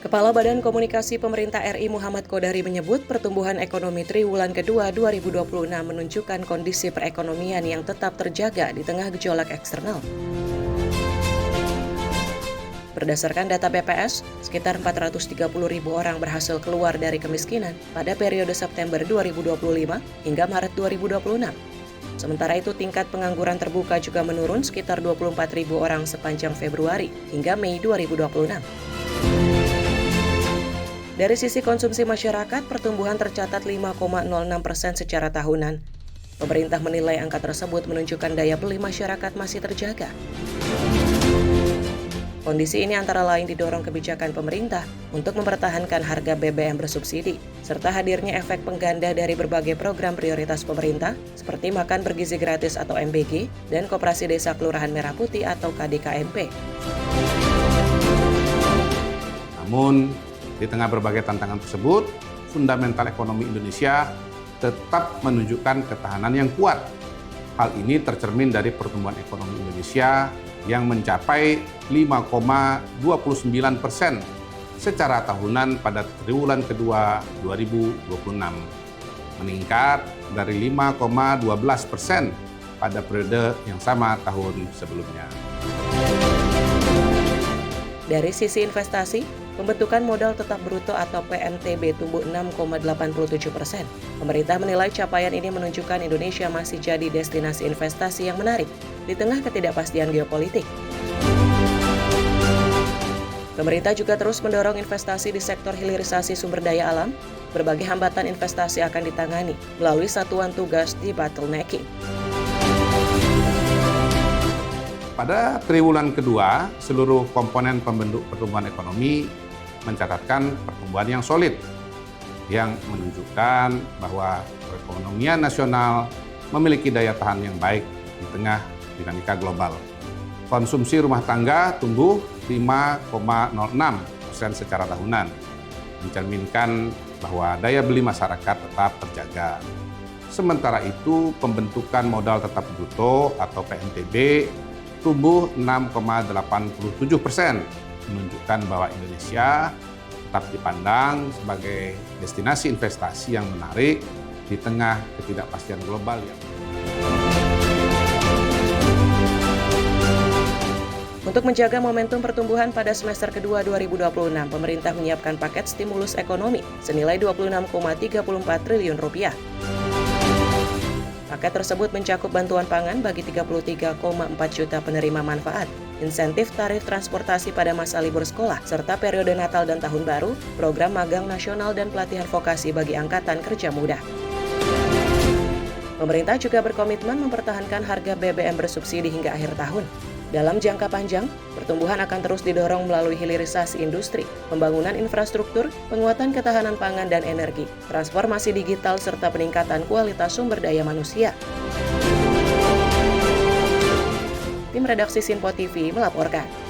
Kepala Badan Komunikasi Pemerintah RI Muhammad Kodari menyebut pertumbuhan ekonomi triwulan kedua 2026 menunjukkan kondisi perekonomian yang tetap terjaga di tengah gejolak eksternal. Berdasarkan data BPS, sekitar 430.000 orang berhasil keluar dari kemiskinan pada periode September 2025 hingga Maret 2026. Sementara itu, tingkat pengangguran terbuka juga menurun sekitar 24.000 orang sepanjang Februari hingga Mei 2026. Dari sisi konsumsi masyarakat, pertumbuhan tercatat 5,06% secara tahunan. Pemerintah menilai angka tersebut menunjukkan daya beli masyarakat masih terjaga. Kondisi ini antara lain didorong kebijakan pemerintah untuk mempertahankan harga BBM bersubsidi, serta hadirnya efek pengganda dari berbagai program prioritas pemerintah, seperti makan bergizi gratis atau MBG, dan Koperasi Desa Kelurahan Merah Putih atau KDKMP. Namun, di tengah berbagai tantangan tersebut, fundamental ekonomi Indonesia tetap menunjukkan ketahanan yang kuat. Hal ini tercermin dari pertumbuhan ekonomi Indonesia yang mencapai 5,29% secara tahunan pada triwulan kedua 2026, meningkat dari 5,12% pada periode yang sama tahun sebelumnya. Dari sisi investasi, pembentukan modal tetap bruto atau PMTB tumbuh 6,87%. Pemerintah menilai capaian ini menunjukkan Indonesia masih jadi destinasi investasi yang menarik di tengah ketidakpastian geopolitik. Pemerintah juga terus mendorong investasi di sektor hilirisasi sumber daya alam. Berbagai hambatan investasi akan ditangani melalui satuan tugas di bottlenecking. Pada triwulan kedua, seluruh komponen pembentuk pertumbuhan ekonomi mencatatkan pertumbuhan yang solid, yang menunjukkan bahwa perekonomian nasional memiliki daya tahan yang baik di tengah dinamika global. Konsumsi rumah tangga tumbuh 5,06% secara tahunan, mencerminkan bahwa daya beli masyarakat tetap terjaga. Sementara itu, pembentukan modal tetap bruto atau PMTB tumbuh 6,87%, menunjukkan bahwa Indonesia tetap dipandang sebagai destinasi investasi yang menarik di tengah ketidakpastian global yang. Untuk menjaga momentum pertumbuhan pada semester kedua 2026, pemerintah menyiapkan paket stimulus ekonomi senilai Rp26,34 triliun. Paket tersebut mencakup bantuan pangan bagi 33,4 juta penerima manfaat, insentif tarif transportasi pada masa libur sekolah, serta periode Natal dan Tahun Baru, program magang nasional dan pelatihan vokasi bagi angkatan kerja muda. Pemerintah juga berkomitmen mempertahankan harga BBM bersubsidi hingga akhir tahun. Dalam jangka panjang, pertumbuhan akan terus didorong melalui hilirisasi industri, pembangunan infrastruktur, penguatan ketahanan pangan dan energi, transformasi digital, serta peningkatan kualitas sumber daya manusia. Tim Redaksi Sinpo TV melaporkan.